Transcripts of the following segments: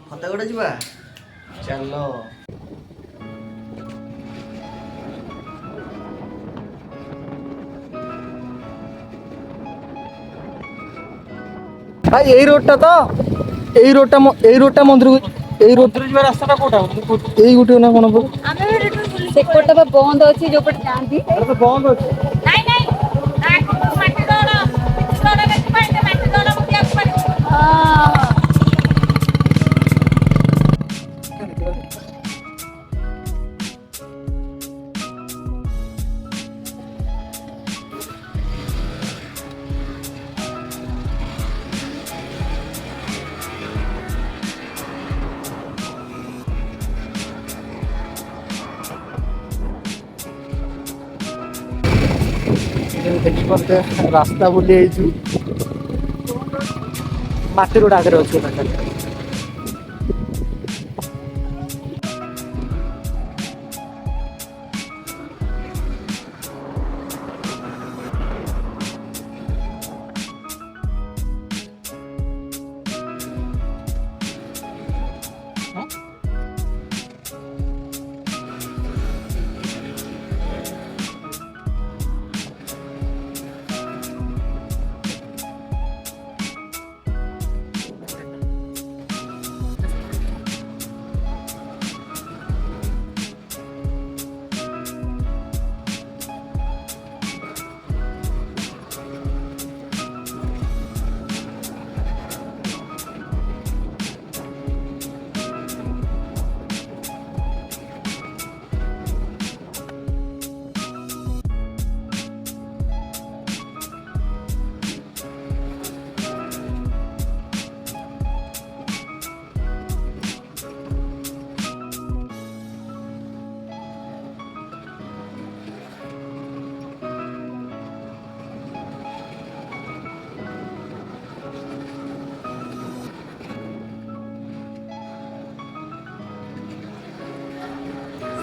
ଫତେଗଡ଼ ଯିବା ଚାଲ। भाई यही रोड टा तो यही रोड टा मंदिर यही रोड ଯିବା ରାସ୍ତାଟା କୋଉଟା ଏଇ ଗୋଟେ ନା କଣ ସେପଟ ବା ବନ୍ଦ ଅଛି ଯୋଉପଟେ ଯାଆନ୍ତି ବନ୍ଦ ଅଛି। ନାଇଁ ନାଇଁ ଆଗକୁ ମାଟି ତଳ ସଡ଼କ ଯିବା ଏତେ ମାଟି ତଳ ବୁଲିବାକୁ ପଡ଼ିବ। ହଁ ଦେଖିପାରୁଥିବେ ରାସ୍ତା ବୁଲି ହେଇଛୁ ମାଟି ରୋଡ ଆଗରେ ଅଛି ପାଖରେ।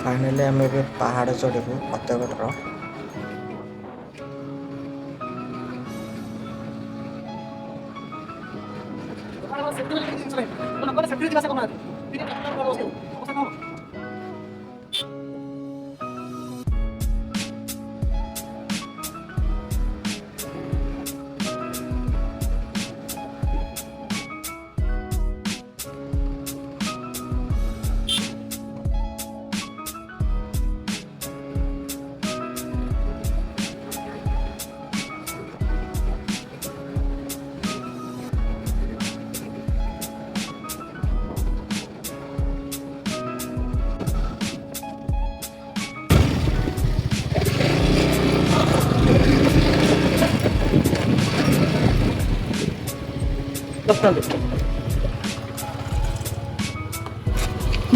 फाइनाली आम ए पहाड़ चढ़ू फतेगढ़।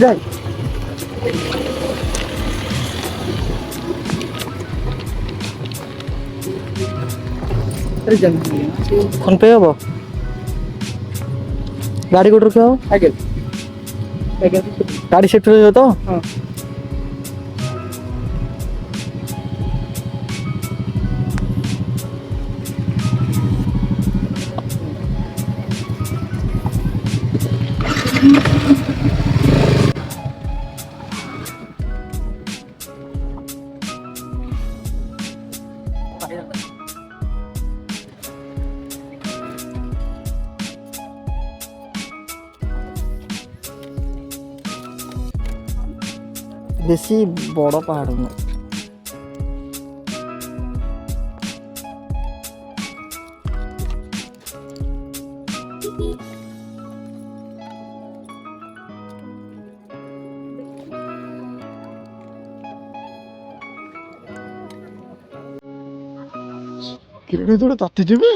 ଯାଇ ଫୋନ ପେ ହବ ଗାଡ଼ି କୋଉଠି ରଖିବା ହବ ଆଜ୍ଞା ଆଜ୍ଞା ଗାଡ଼ି ସେଠି ରହିବ ତ ହଁ। ବେଶୀ ବଡ଼ ପାହାଡ଼ ନୁହେଁ। କିରେ ତୋടെ ତାତି ଯିବେ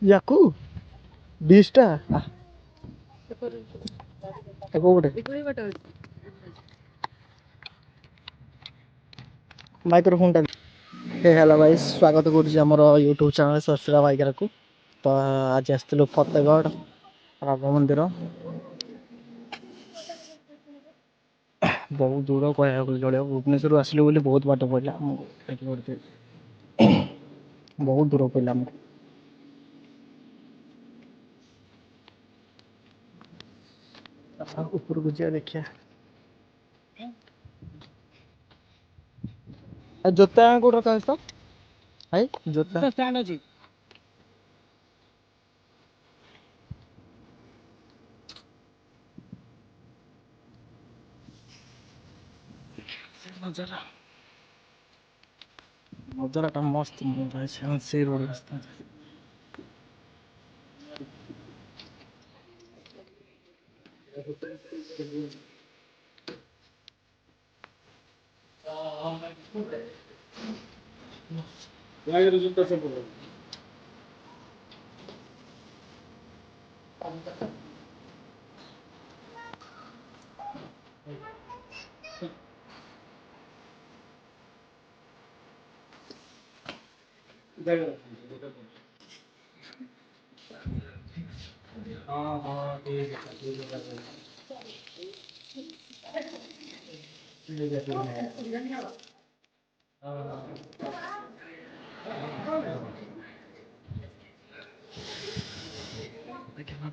ୟାକୁ ବିଷ୍ଟା ଗୋଟେ ମାଇକ୍ରୋଫୋନଟା ହେଲା ଭାଇ ସ୍ୱାଗତ କରୁଛି ଆମର ୟୁଟ୍ୟୁବ୍ ଚ୍ୟାନେଲ୍ ସସ୍ରା ଭାଇକାରକୁ। ତ ଆଜି ଆସିଥିଲୁ ଫତେଗଡ଼ ରାମ ମନ୍ଦିର। ବହୁତ ଦୂର କହିବାକୁ ଚଳିବ ଭୁବନେଶ୍ୱରରୁ ଆସିଲୁ ବୋଲି ବହୁତ ବାଟ ପଡ଼ିଲା ଆମକୁ ବହୁତ ଦୂର ପଡ଼ିଲା ଆମକୁ। ऊपर को जा देखिए जोता कोड रखा है इसका है जोता स्टैंड अछि नजारा नजाराटा मस्त है से रोड रास्ता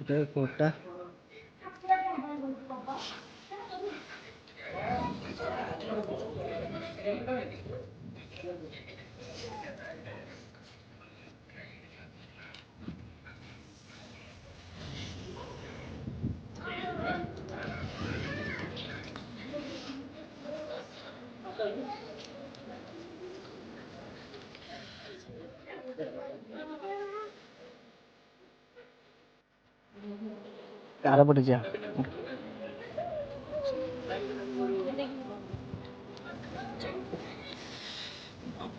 देखिए कोटा कार पड़े जा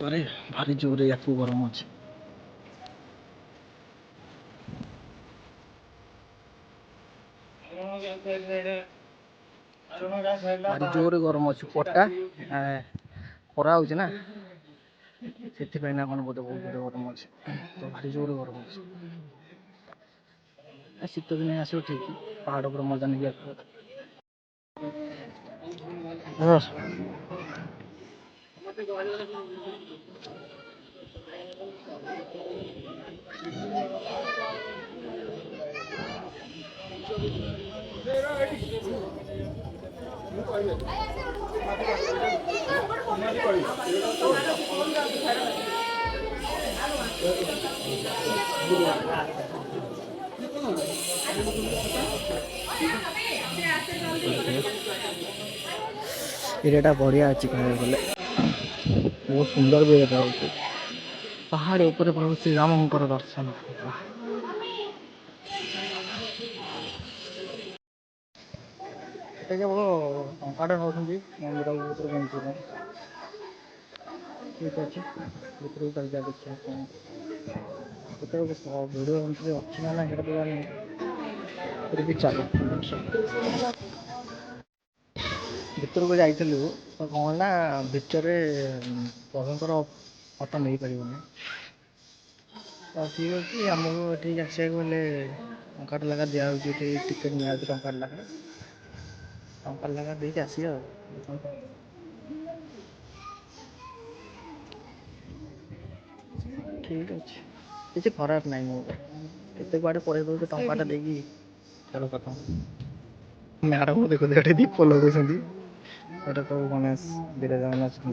अरे भारी जोरे या गरम अच्छे भारी जोरे गरम अच्छे कोटा खरा हो ना से कौन बोधे बहुत जोरे गरम अच्छे तो भारी जोरे गरम अच्छे शीत दिन आसो ठीक पहाड़ पर मजा नहीं एरिया बढ़िया अच्छी कहने गले बहुत सुंदर भी देखा पहाड़ ऊपर प्रभु श्री रामकर दर्शन ये केवल टंकाटे नौ मंदिर ठीक अच्छे भितर को देखिए भिडियो एंट्री अच्छी ना ना फिर भी चलो भितर को जाइलु तो कौन ना भितर प्रभुंर फटो नहीं पार तो ठीक अच्छे आमको ये आसा गले टंकाटे लगा दिखे टिकेट निया टंकार लगा देख आस ठीक अच्छे किसी खराब ना केत कुआड़े पड़े दे टाटा देखी चलो कथा मैडम को देखो देखो दीप लगे तो गणेश विराजमान अच्छा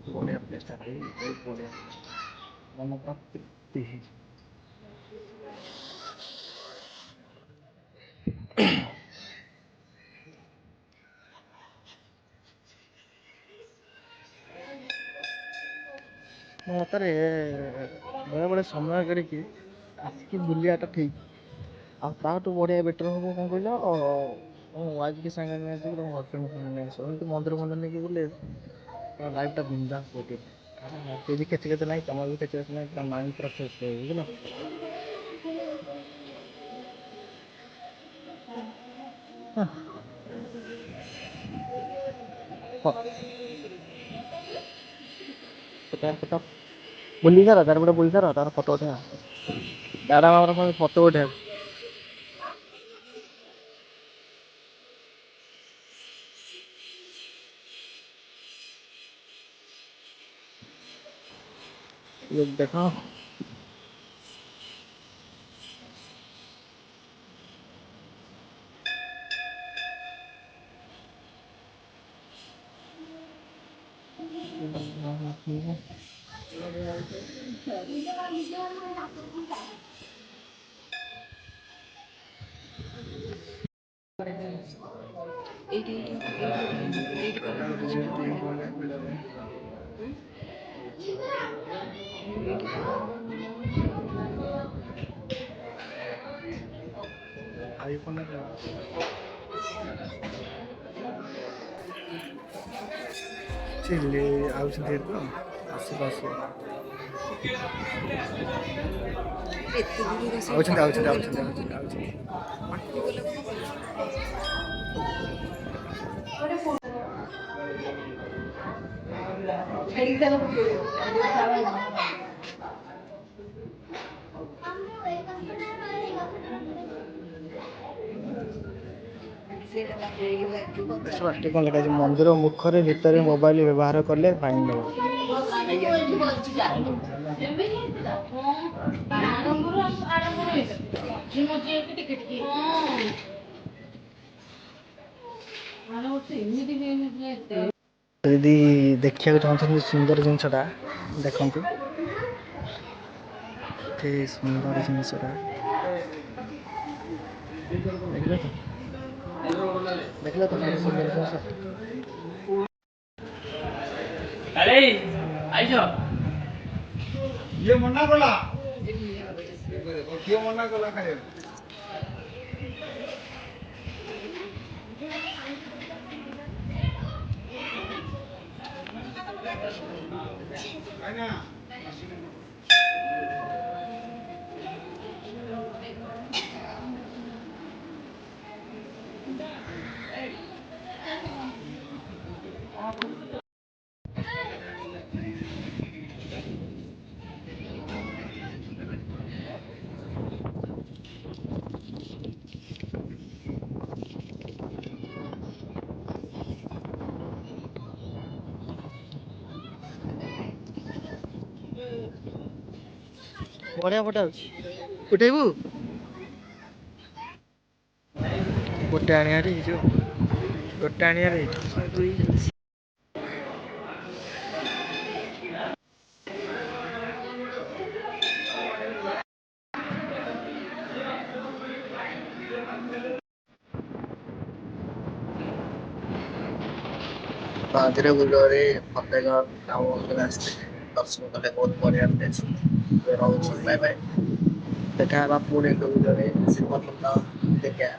बढ़िया प्लेस बहुत बढ़िया मन तृप्ति मतारे बड़े बड़े समय करके आसिक बुलाटा ठीक आठू बढ़िया बेटर हम कौन कह वाइफ के सागे नहीं हजबैंड नहीं मंदिर मंदिर नहीं बुले लाइफ टा बिंदास ये भी खेचे खेचे ना तुम भी खेचे ना माइंड पूरा फ्रेश बुझल बुली सारा तार पे बुली सारा तार फटो उठा मैडम फटो उठा ये देखो ଚିଲି ଆଉଛନ୍ତି ତ ଆସିବ ଆସିବ ଆଉଛନ୍ତି ଆଉଛନ୍ତି ଆଉଛନ୍ତି ଆଉଛନ୍ତି ଆଉଛନ୍ତି ପାଟି କ'ଣ ଲେଖା ଅଛି ମନ୍ଦିର ମୁଖରେ ଭିତରେ ମୋବାଇଲ ବ୍ୟବହାର କଲେ ଫାଇନ୍ ଦେବ ଯଦି ଦେଖିବାକୁ ଚାହୁଁଛନ୍ତି ସୁନ୍ଦର ଜିନିଷଟା ଦେଖନ୍ତୁ ଏତେ ସୁନ୍ଦର ଜିନିଷଟା ଦେଖିଲେ ତ କେତେ ସୁନ୍ଦର ଜିନିଷ ଇଏ ମନା କଲା କିଏ ମନା କଲା ଖାଇବାକୁ ବଢ଼ିଆ ଫଟୋ ଅଛି ଉଠେଇବୁ ଗୋଟେ ଆଣିବାରେ ହେଇଯିବ ଗୋଟେ ଆଣିବାରେ ମନ୍ଦିର ବୁଲିବାରେ ଫତେଗଡ଼ ଟାଉନ ଆସିଥିଲେ ଦର୍ଶନ କଲେ ବହୁତ ବଢ଼ିଆ ରହୁଛି ବାଏ ବାଏ ଦେଖା ହେବା ପୁଣି ଭିଡ଼ିଓରେ ଦେଖିବା